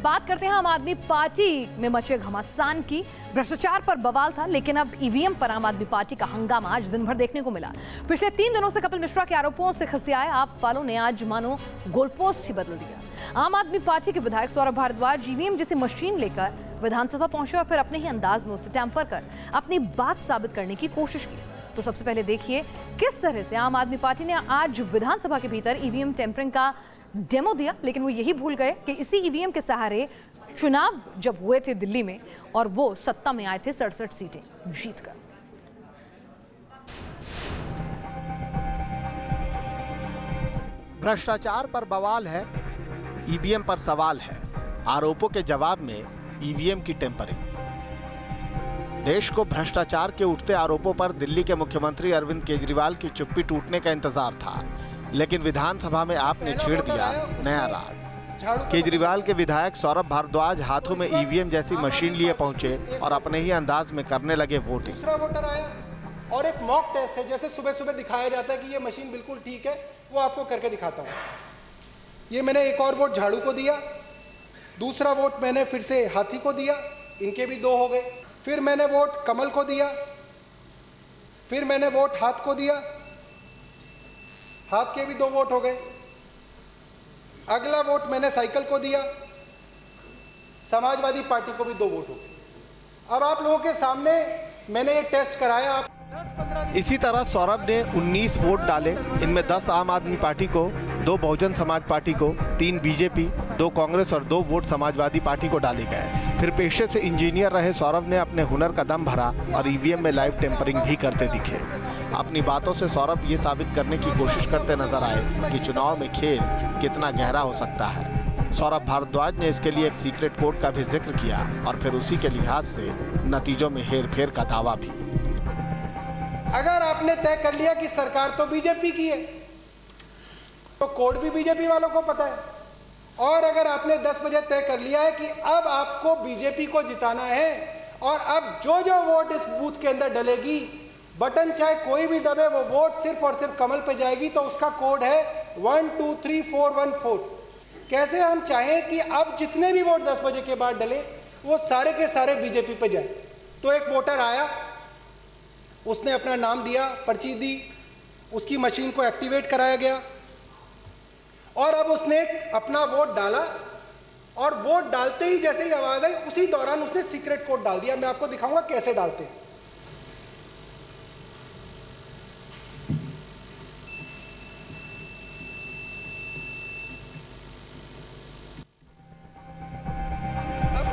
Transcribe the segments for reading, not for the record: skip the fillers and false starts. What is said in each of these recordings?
बात करते हैं आम आदमी पार्टी में मचे घमासान की। भ्रष्टाचार पर बवाल था, लेकिन अब ईवीएम पर आम आदमी पार्टी का हंगामा आज दिन भर देखने को मिला। पिछले 3 दिनों से कपिल मिश्रा के आरोपों से खिसियाए आप वालों ने आज मानो गोलपोस्ट ही बदल दिया। आम आदमी पार्टी के विधायक सौरभ भारद्वाज ईवीएम जैसी मशीन लेकर विधानसभा पहुंचे और फिर अपने ही अंदाज में उसे टैंपर कर अपनी बात साबित करने की कोशिश की। तो सबसे पहले देखिए किस तरह से आम आदमी पार्टी ने आज विधानसभा के भीतर ईवीएम टेम्परिंग का डेमो दिया, लेकिन वो यही भूल गए कि इसी ईवीएम के सहारे चुनाव जब हुए थे दिल्ली में और वो सत्ता में आए थे 67 सीटें जीतकर। भ्रष्टाचार पर बवाल है, ईवीएम पर सवाल है। आरोपों के जवाब में ईवीएम की टेम्परिंग। देश को भ्रष्टाचार के उठते आरोपों पर दिल्ली के मुख्यमंत्री अरविंद केजरीवाल की चुप्पी टूटने का इंतजार था, लेकिन विधानसभा में आपने छेड़ दिया नया राग। केजरीवाल के विधायक सौरभ भारद्वाज हाथों में ईवीएम जैसी मशीन लिए पहुंचे और अपने ही अंदाज में करने लगे वोटिंग। दूसरा वोटर आया और एक मॉक टेस्ट है, जैसे सुबह सुबह दिखाया जाता है कि ये मशीन बिल्कुल ठीक है, वो आपको करके दिखाता हूँ। ये मैंने एक और वोट झाड़ू को दिया, दूसरा वोट मैंने फिर से हाथी को दिया, इनके भी 2 हो गए। फिर मैंने वोट कमल को दिया, फिर मैंने वोट हाथ को दिया, हाथ के भी 2 वोट हो गए। अगला वोट मैंने साइकिल को दिया, समाजवादी पार्टी को भी 2 वोट हो गए। अब आप लोगों के सामने मैंने ये टेस्ट कराया। आप 10-15 इसी तरह सौरभ ने 19 वोट डाले, इनमें 10 आम आदमी पार्टी को, 2 बहुजन समाज पार्टी को, 3 बीजेपी, 2 कांग्रेस और 2 वोट समाजवादी पार्टी को डाले गए। फिर पेशे से इंजीनियर रहे सौरभ ने अपने हुनर का दम भरा और ईवीएम में लाइव टेम्परिंग भी करते दिखे। अपनी बातों से सौरभ ये साबित करने की कोशिश करते नजर आए कि चुनाव में खेल कितना गहरा हो सकता है। सौरभ भारद्वाज ने इसके लिए एक सीक्रेट कोड का भी जिक्र किया और फिर उसी के लिहाज से नतीजों में हेरफेर का दावा भी। अगर आपने तय कर लिया कि सरकार तो बीजेपी की है, तो कोड भी बीजेपी वालों को पता है। और अगर आपने 10 बजे तय कर लिया है कि अब आपको बीजेपी को जिताना है और अब जो जो वोट इस बूथ के अंदर डलेगी, बटन चाहे कोई भी दबे, वो वोट सिर्फ और सिर्फ कमल पे जाएगी, तो उसका कोड है 123414। कैसे हम चाहें कि अब जितने भी वोट 10 बजे के बाद डले वो सारे के सारे बीजेपी पे जाए। तो एक वोटर आया, उसने अपना नाम दिया, पर्ची दी, उसकी मशीन को एक्टिवेट कराया गया और अब उसने अपना वोट डाला और वोट डालते ही जैसे ही आवाज आई उसी दौरान उसने सीक्रेट कोड डाल दिया। मैं आपको दिखाऊंगा कैसे डालते हैं।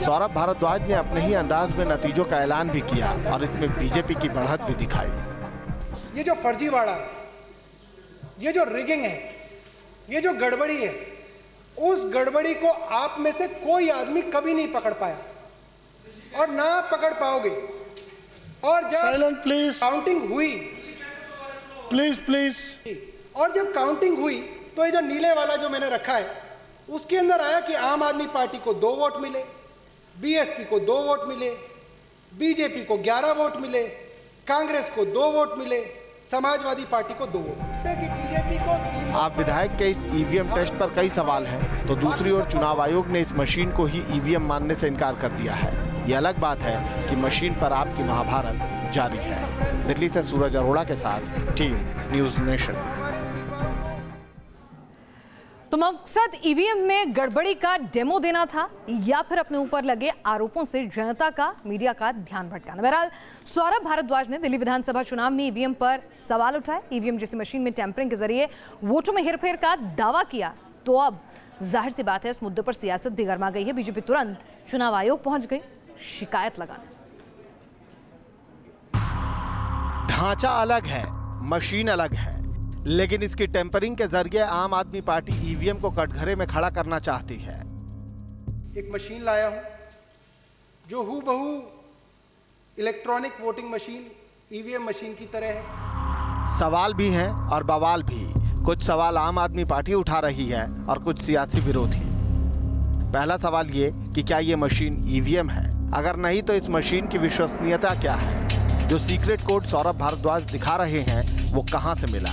सौरभ भारद्वाज ने अपने ही अंदाज में नतीजों का ऐलान भी किया और इसमें बीजेपी की बढ़त भी दिखाई। ये जो फर्जीवाड़ा है, ये जो रिगिंग है, ये जो गड़बड़ी है, उस गड़बड़ी को आप में से कोई आदमी कभी नहीं पकड़ पाया और ना पकड़ पाओगे। और जब काउंटिंग हुई, प्लीज, और जब काउंटिंग हुई तो ये जो नीले वाला जो मैंने रखा है उसके अंदर आया कि आम आदमी पार्टी को 2 वोट मिले, बीएसपी को 2 वोट मिले, बीजेपी को 11 वोट मिले, कांग्रेस को 2 वोट मिले, समाजवादी पार्टी को 2 वोट। बीजेपी को 3। आप विधायक के इस ईवीएम टेस्ट पर कई सवाल हैं, तो दूसरी ओर चुनाव आयोग ने इस मशीन को ही ईवीएम मानने से इनकार कर दिया है। ये अलग बात है कि मशीन पर आपकी महाभारत जारी है। दिल्ली से सूरज अरोड़ा के साथ टीम न्यूज नेशन। तो मकसद ईवीएम में गड़बड़ी का डेमो देना था या फिर अपने ऊपर लगे आरोपों से जनता का, मीडिया का ध्यान भटकाना। बहरहाल सौरभ भारद्वाज ने दिल्ली विधानसभा चुनाव में ईवीएम पर सवाल उठाए, ईवीएम जैसी मशीन में टैंपरिंग के जरिए वोटों में हेरफेर का दावा किया। तो अब जाहिर सी बात है इस मुद्दे पर सियासत भी गर्मा गई है। बीजेपी तुरंत चुनाव आयोग पहुंच गई शिकायत लगाने। ढांचा अलग है, मशीन अलग है, लेकिन इसकी टेम्परिंग के जरिए आम आदमी पार्टी ईवीएम को कटघरे में खड़ा करना चाहती है। एक मशीन लाया हूं जो हूबहू electronic voting machine, EVM machine की तरह है। सवाल भी हैं और बवाल भी। कुछ सवाल आम आदमी पार्टी उठा रही है और कुछ सियासी विरोधी। पहला सवाल ये कि क्या ये मशीन ईवीएम है? अगर नहीं तो इस मशीन की विश्वसनीयता क्या है? जो सीक्रेट कोड सौरभ भारद्वाज दिखा रहे हैं वो कहां से मिला?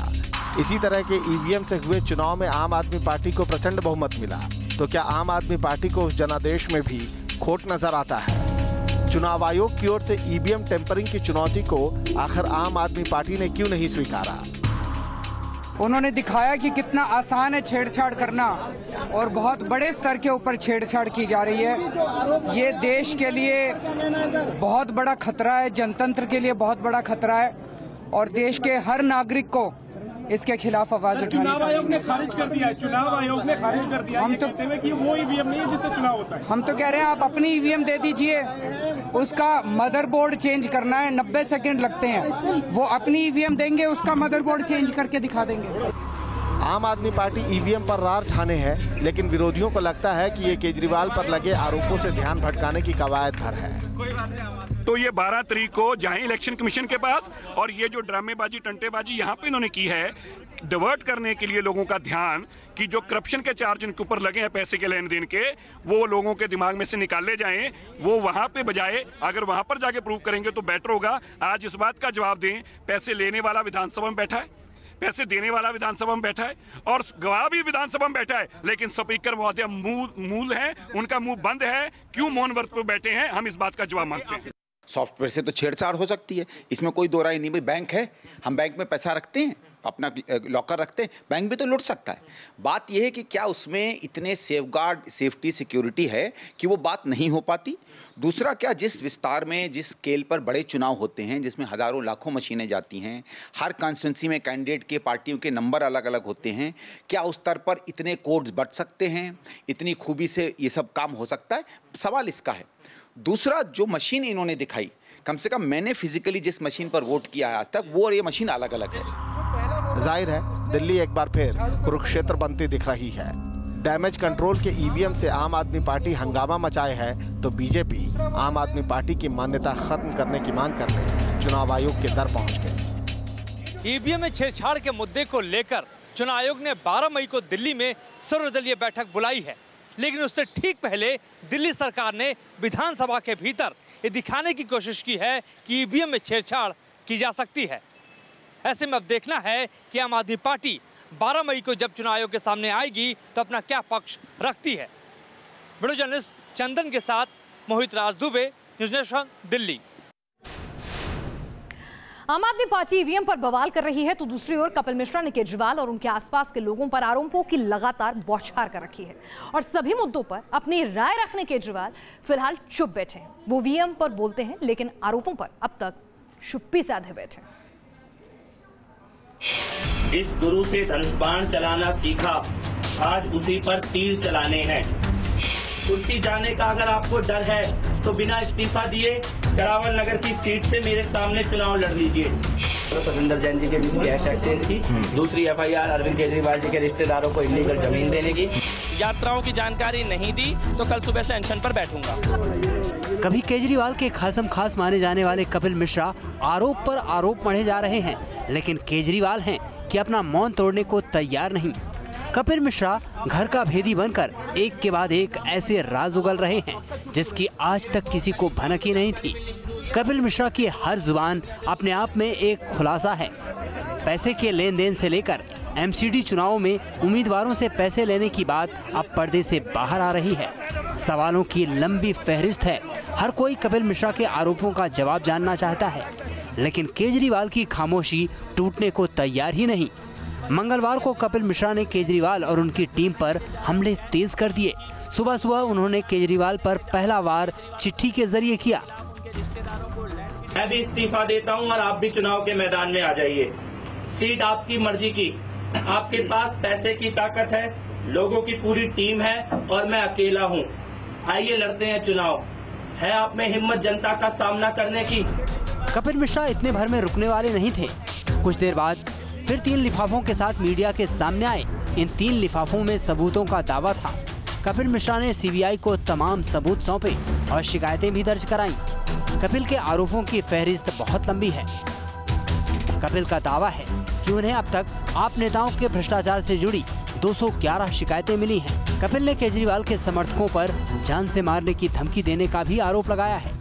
इसी तरह के ईवीएम से हुए चुनाव में आम आदमी पार्टी को प्रचंड बहुमत मिला। तो क्या आम आदमी पार्टी को उस जनादेश में भी खोट नजर आता है? चुनाव आयोग की ओर से ईवीएम टेम्परिंग की चुनौती को आखिर आम आदमी पार्टी ने क्यों नहीं स्वीकारा? उन्होंने दिखाया कि कितना आसान है छेड़छाड़ करना और बहुत बड़े स्तर के ऊपर छेड़छाड़ की जा रही है। ये देश के लिए बहुत बड़ा खतरा है, जनतंत्र के लिए बहुत बड़ा खतरा है और देश के हर नागरिक को इसके खिलाफ आवाज उठानी। चुनाव आयोग ने खारिज कर दिया है, चुनाव आयोग ने खारिज कर दिया हम तो कहते हुए कि वो ईवीएम नहीं है जिससे चुनाव होता है। हम तो कह रहे हैं आप अपनी ईवीएम दे दीजिए, उसका मदरबोर्ड चेंज करना है, 90 सेकंड लगते हैं, वो अपनी ईवीएम देंगे, उसका मदरबोर्ड चेंज करके दिखा देंगे। आम आदमी पार्टी ईवीएम पर रार ठाने है, लेकिन विरोधियों को लगता है कि ये केजरीवाल पर लगे आरोपों से ध्यान भटकाने की कवायद भर है। तो ये 12 तारीख को जाएं इलेक्शन कमीशन के पास और ये जो ड्रामेबाजी टंटेबाजी यहाँ पे इन्होंने की है, डिवर्ट करने के लिए लोगों का ध्यान कि जो करप्शन के चार्ज इनके ऊपर लगे हैं पैसे के लेन देन के, वो लोगों के दिमाग में से निकाले जाएं, वो वहां पे बजाय अगर वहां पर जाके प्रूव करेंगे तो बेटर होगा। आज इस बात का जवाब दें, पैसे लेने वाला विधानसभा में बैठा है, पैसे देने वाला विधानसभा में बैठा है और गवाह भी विधानसभा में बैठा है, लेकिन स्पीकर महोदय मूल है, उनका मुंह बंद है, क्यों मौन व्रत पर बैठे हैं? हम इस बात का जवाब मांगते हैं। सॉफ्टवेयर से तो छेड़छाड़ हो सकती है, इसमें कोई दो राय नहीं। भाई बैंक है, हम बैंक में पैसा रखते हैं, अपना लॉकर रखते हैं, बैंक भी तो लूट सकता है। बात यह है कि क्या उसमें इतने सेफगार्ड सेफ्टी सिक्योरिटी है कि वो बात नहीं हो पाती। दूसरा, क्या जिस विस्तार में जिस स्केल पर बड़े चुनाव होते हैं जिसमें हज़ारों लाखों मशीनें जाती हैं, हर कॉन्स्टिट्यूंसी में कैंडिडेट के पार्टियों के नंबर अलग अलग होते हैं, क्या उस स्तर पर इतने कोड्स बढ़ सकते हैं, इतनी खूबी से ये सब काम हो सकता है? सवाल इसका है। दूसरा, जो मशीन इन्होंने दिखाई, कम से कम मैंने फिजिकली जिस मशीन पर वोट किया है आज तक, वो और ये मशीन अलग अलग है। जाहिर है दिल्ली एक बार फिर कुरुक्षेत्र बनती दिख रही है। डैमेज कंट्रोल के ईवीएम से आम आदमी पार्टी हंगामा मचाए है तो बीजेपी आम आदमी पार्टी की मान्यता खत्म करने की मांग करने चुनाव आयोग के दर पहुंच गए। ईवीएम में छेड़छाड़ के मुद्दे को लेकर चुनाव आयोग ने 12 मई को दिल्ली में सर्वदलीय बैठक बुलाई है, लेकिन उससे ठीक पहले दिल्ली सरकार ने विधानसभा के भीतर ये दिखाने की कोशिश की है कि ईवीएम में छेड़छाड़ की जा सकती है। ऐसे में अब देखना है कि आम आदमी पार्टी 12 मई को जब चुनाव आयोग के सामने आएगी तो अपना क्या पक्ष रखती है। वीडियो जर्नलिस्ट चंदन के साथ मोहित राज दुबे, न्यूज़ नेशन, दिल्ली। आम आदमी पार्टी ईवीएम पर बवाल कर रही है तो दूसरी ओर कपिल मिश्रा ने केजरीवाल और उनके आसपास के लोगों पर आरोपों की लगातार बौछार कर रखी है और सभी मुद्दों पर अपनी राय रखने केजरीवाल फिलहाल चुप बैठे हैं। वो ईवीएम पर बोलते हैं लेकिन आरोपों पर अब तक चुप्पी साधे बैठे हैं। जिस गुरु से धनुष बाण चलाना सीखा, आज उसी पर तीर चलाने हैं। कुर्सी जाने का अगर आपको डर है तो बिना इस्तीफा दिए करावल नगर की सीट से मेरे सामने चुनाव लड़ लीजिए। परविंदर जैन जी के बीच कैश एक्सचेंज की, दूसरी एफआईआर अरविंद केजरीवाल जी के रिश्तेदारों को इलीगल जमीन देने की। यात्राओं की जानकारी नहीं दी तो कल सुबह से अनशन पर बैठूंगा। कभी केजरीवाल के खासम खास माने जाने वाले कपिल मिश्रा आरोप पर आरोप मढ़े जा रहे हैं, लेकिन केजरीवाल हैं कि अपना मौन तोड़ने को तैयार नहीं। कपिल मिश्रा घर का भेदी बनकर एक के बाद एक ऐसे राज उगल रहे हैं जिसकी आज तक किसी को भनक ही नहीं थी। कपिल मिश्रा की हर जुबान अपने आप में एक खुलासा है। पैसे के लेन देन से लेकर एमसीडी चुनावों में उम्मीदवारों से पैसे लेने की बात अब पर्दे से बाहर आ रही है। सवालों की लंबी फहरिस्त है। हर कोई कपिल मिश्रा के आरोपों का जवाब जानना चाहता है, लेकिन केजरीवाल की खामोशी टूटने को तैयार ही नहीं। मंगलवार को कपिल मिश्रा ने केजरीवाल और उनकी टीम पर हमले तेज कर दिए। सुबह सुबह उन्होंने केजरीवाल पर पहला वार चिट्ठी के जरिए किया। मैं भी इस्तीफा देता हूं और आप भी चुनाव के मैदान में आ जाइए। सीट आपकी मर्जी की, आपके पास पैसे की ताकत है, लोगों की पूरी टीम है और मैं अकेला हूं। आइए लड़ते हैं चुनाव। है आप में हिम्मत जनता का सामना करने की? कपिल मिश्रा इतने भर में रुकने वाले नहीं थे। कुछ देर बाद फिर 3 लिफाफों के साथ मीडिया के सामने आए। इन 3 लिफाफों में सबूतों का दावा था। कपिल मिश्रा ने सीबीआई को तमाम सबूत सौंपे और शिकायतें भी दर्ज कराईं। कपिल के आरोपों की फहरिस्त बहुत लंबी है। कपिल का दावा है कि उन्हें अब तक आप नेताओं के भ्रष्टाचार से जुड़ी 211 शिकायतें मिली हैं। कपिल ने केजरीवाल के समर्थकों पर जान से मारने की धमकी देने का भी आरोप लगाया है।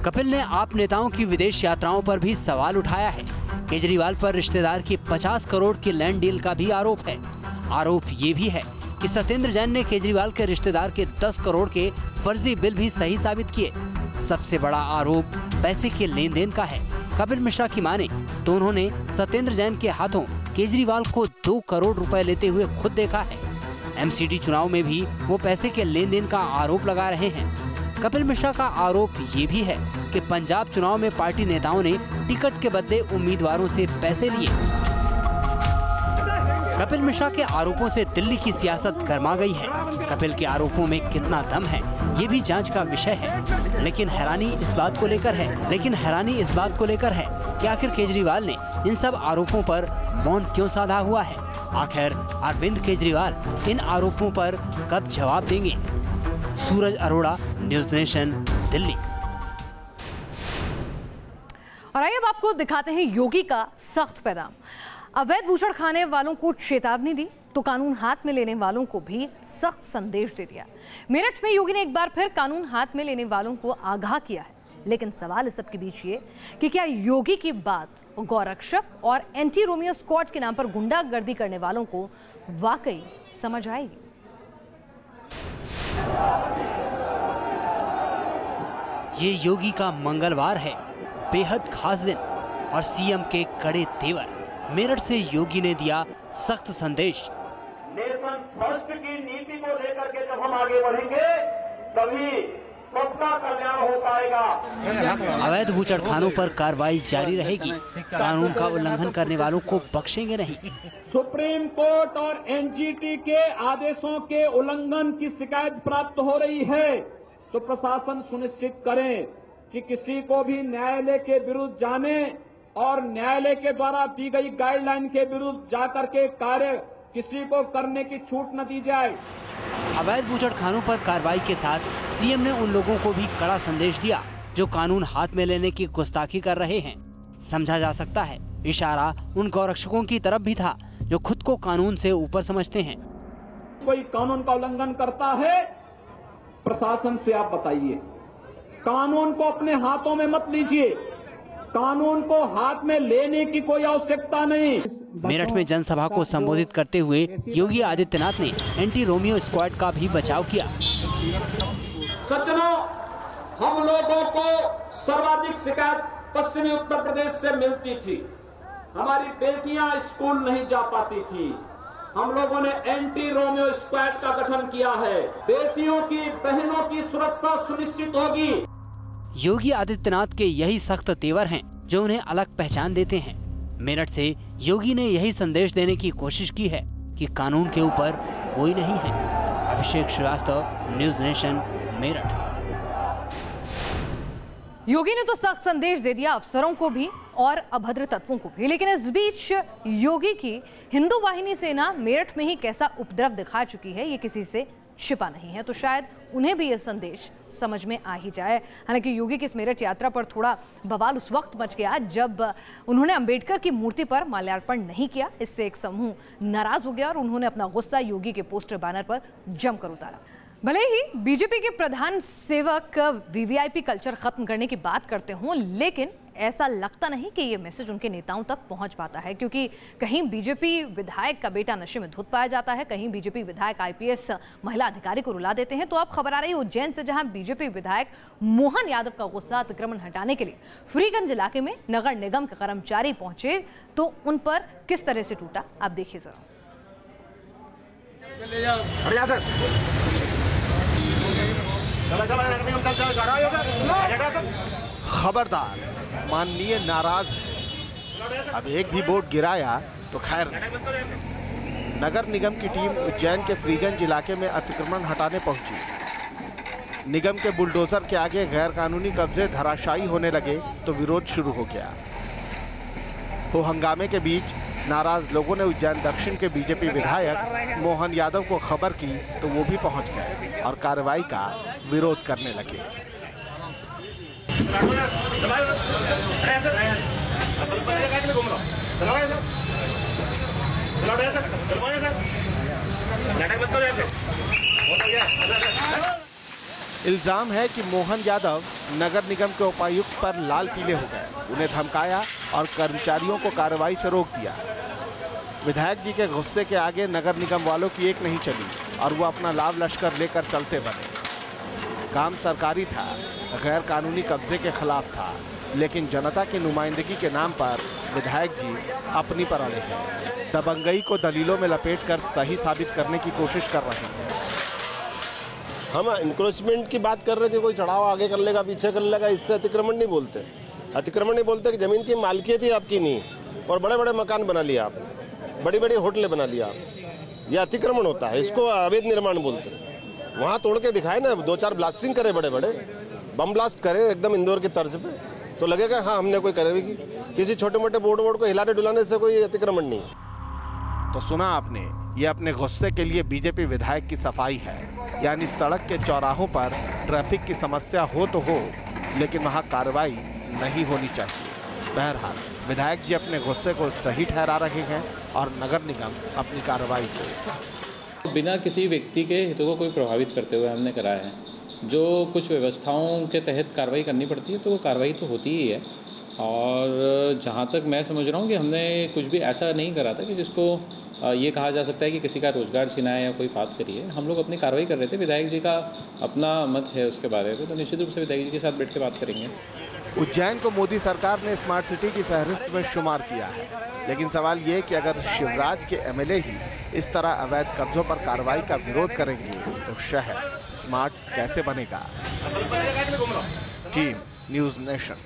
कपिल ने आप नेताओं की विदेश यात्राओं पर भी सवाल उठाया है। केजरीवाल पर रिश्तेदार की 50 करोड़ की लैंड डील का भी आरोप है। आरोप ये भी है कि सत्येंद्र जैन ने केजरीवाल के रिश्तेदार के 10 करोड़ के फर्जी बिल भी सही साबित किए। सबसे बड़ा आरोप पैसे के लेन देन का है। कपिल मिश्रा की माने तो उन्होंने सत्येंद्र जैन के हाथों केजरीवाल को 2 करोड़ रुपए लेते हुए खुद देखा है। एमसीडी चुनाव में भी वो पैसे के लेन देन का आरोप लगा रहे हैं। कपिल मिश्रा का आरोप ये भी है कि पंजाब चुनाव में पार्टी नेताओं ने टिकट के बदले उम्मीदवारों से पैसे लिए। कपिल मिश्रा के आरोपों से दिल्ली की सियासत गर्मा गई है। कपिल के आरोपों में कितना दम है ये भी जांच का विषय है। लेकिन हैरानी इस बात को लेकर है कि आखिर केजरीवाल ने इन सब आरोपों पर मौन क्यों साधा हुआ है। आखिर अरविंद केजरीवाल इन आरोपों पर कब जवाब देंगे। सूरज अरोड़ा, न्यूज़ नेशन, दिल्ली। और आइए अब आपको दिखाते हैं योगी का सख्त पैगाम। अवैध बूचड़ खाने वालों को चेतावनी दी तो कानून हाथ में लेने वालों को भी सख्त संदेश दे दिया। मेरठ में योगी ने एक बार फिर कानून हाथ में लेने वालों को आगाह किया है। लेकिन सवाल इस सब के बीच ये कि क्या योगी की बात गौरक्षक और एंटी रोमियो स्क्वाड के नाम पर गुंडागर्दी करने वालों को वाकई समझ आएगी। ये योगी का मंगलवार है, बेहद खास दिन और सीएम के कड़े तेवर। मेरठ से योगी ने दिया सख्त संदेश। नेशन फर्स्ट की नीति को लेकर के जब हम आगे बढ़ेंगे तभी सबका कल्याण हो पाएगा। अवैध बूचड़खानों पर कार्रवाई जारी रहेगी। कानून का उल्लंघन करने वालों को बख्शेंगे नहीं। सुप्रीम कोर्ट और एनजीटी के आदेशों के उल्लंघन की शिकायत प्राप्त हो रही है तो प्रशासन सुनिश्चित करें कि किसी को भी न्यायालय के विरुद्ध जाने और न्यायालय के द्वारा दी गई गाइडलाइन के विरुद्ध जाकर के कार्य किसी को करने की छूट न दी जाए। अवैध बूचड़खानों पर कार्रवाई के साथ सीएम ने उन लोगों को भी कड़ा संदेश दिया जो कानून हाथ में लेने की गुस्ताखी कर रहे हैं। समझा जा सकता है इशारा उन गौरक्षकों की तरफ भी था जो खुद को कानून से ऊपर समझते हैं। कोई कानून का उल्लंघन करता है, प्रशासन से आप बताइए। कानून को अपने हाथों में मत लीजिए, कानून को हाथ में लेने की कोई आवश्यकता नहीं। मेरठ में जनसभा को संबोधित करते हुए योगी आदित्यनाथ ने एंटी रोमियो स्क्वाड का भी बचाव किया। सज्जनों, हम लोगों को सर्वाधिक शिकायत पश्चिमी उत्तर प्रदेश से मिलती थी। हमारी बेटियां स्कूल नहीं जा पाती थी। हम लोगों ने एंटी रोमियो स्क्वाड का गठन किया है। बेटियों की, बहनों की सुरक्षा सुनिश्चित होगी। योगी आदित्यनाथ के यही सख्त तेवर हैं जो उन्हें अलग पहचान देते हैं। मेरठ से योगी ने यही संदेश देने की कोशिश की है कि कानून के ऊपर कोई नहीं है। अभिषेक श्रीवास्तव, न्यूज़ नेशन, मेरठ। योगी ने तो सख्त संदेश दे दिया अफसरों को भी और अभद्र तत्वों को भी। लेकिन इस बीच योगी की हिंदू वाहिनी सेना मेरठ में ही कैसा उपद्रव दिखा चुकी है ये किसी से छिपा नहीं है। तो शायद उन्हें भी यह संदेश समझ में आ ही जाए। हालांकि योगी की इस मेरठ यात्रा पर थोड़ा बवाल उस वक्त मच गया जब उन्होंने अंबेडकर की मूर्ति पर माल्यार्पण नहीं किया। इससे एक समूह नाराज हो गया और उन्होंने अपना गुस्सा योगी के पोस्टर बैनर पर जमकर उतारा। भले ही बीजेपी के प्रधान सेवक वीवीआईपी कल्चर खत्म करने की बात करते हों, लेकिन ऐसा लगता नहीं कि ये मैसेज उनके नेताओं तक पहुंच पाता है, क्योंकि कहीं बीजेपी विधायक का बेटा नशे में धुत पाया जाता है, कहीं बीजेपी विधायक आईपीएस महिला अधिकारी को रुला देते हैं। तो अब खबर आ रही है उज्जैन से, जहां बीजेपी विधायक मोहन यादव का गुस्सा अतिक्रमण हटाने के लिए फ्रीगंज इलाके में नगर निगम के कर्मचारी पहुंचे तो उन पर किस तरह से टूटा, आप देखिए जरा। खबरदार, माननीय नाराज है। अब एक भी वोट गिराया तो खैर नहीं। नगर निगम की टीम उज्जैन के फ्रीगंज इलाके में अतिक्रमण हटाने पहुंची। निगम के बुलडोजर के आगे गैर कानूनी कब्जे धराशायी होने लगे तो विरोध शुरू हो गया। हो हंगामे के बीच नाराज लोगों ने उज्जैन दक्षिण के बीजेपी विधायक मोहन यादव को खबर की तो वो भी पहुंच गए और कार्रवाई का विरोध करने लगे। इल्जाम है कि मोहन यादव नगर निगम के उपायुक्त पर लाल पीले हो गए, उन्हें धमकाया और कर्मचारियों को कार्रवाई से रोक दिया। विधायक जी के गुस्से के आगे नगर निगम वालों की एक नहीं चली। और वो अपना लाव लश्कर लेकर चलते बने। काम सरकारी था, गैर कानूनी कब्जे के खिलाफ था, लेकिन जनता की नुमाइंदगी के नाम पर विधायक जी अपनी पर अड़े हैं। दबंगई को दलीलों में लपेटकर सही साबित करने की कोशिश कर रहे हैं। हम इंक्रोचमेंट की बात कर रहे थे, कोई चढ़ाव आगे कर लेगा पीछे कर लेगा, इससे अतिक्रमण नहीं बोलते। अतिक्रमण नहीं बोलते कि जमीन की मालिकियत ही आपकी नहीं, और बड़े बड़े मकान बना लिया आपने, बड़ी बड़ी होटलें बना लिया आप, यह अतिक्रमण होता है, इसको अवैध निर्माण बोलते हैं। वहाँ तोड़ के दिखाए ना, 2-4 ब्लास्टिंग करे, बड़े बड़े बम ब्लास्ट करे एकदम इंदौर की तर्ज पे, तो लगेगा हाँ हमने कोई करे। किसी छोटे मोटे बोर्ड को हिलाने डुलाने से कोई अतिक्रमण नहीं। तो सुना आपने, ये अपने गुस्से के लिए बीजेपी विधायक की सफाई है, यानी सड़क के चौराहों पर ट्रैफिक की समस्या हो तो हो, लेकिन वहाँ कार्रवाई नहीं होनी चाहिए। बहरहाल विधायक जी अपने गुस्से को सही ठहरा रहे हैं और नगर निगम अपनी कार्रवाई को बिना किसी व्यक्ति के हितों को कोई प्रभावित करते हुए हमने कराया है। जो कुछ व्यवस्थाओं के तहत कार्रवाई करनी पड़ती है तो वो कार्रवाई तो होती ही है, और जहाँ तक मैं समझ रहा हूँ कि हमने कुछ भी ऐसा नहीं करा था कि जिसको ये कहा जा सकता है कि किसी का रोजगार छिनाया या कोई बात करी है। हम लोग अपनी कार्रवाई कर रहे थे, विधायक जी का अपना मत है उसके बारे में, तो निश्चित रूप से विधायक जी के साथ बैठ के बात करेंगे। उज्जैन को मोदी सरकार ने स्मार्ट सिटी की फहरिस्त में शुमार किया है, लेकिन सवाल ये कि अगर शिवराज के एमएलए ही इस तरह अवैध कब्जों पर कार्रवाई का विरोध करेंगे तो शहर स्मार्ट कैसे बनेगा। Team news nation.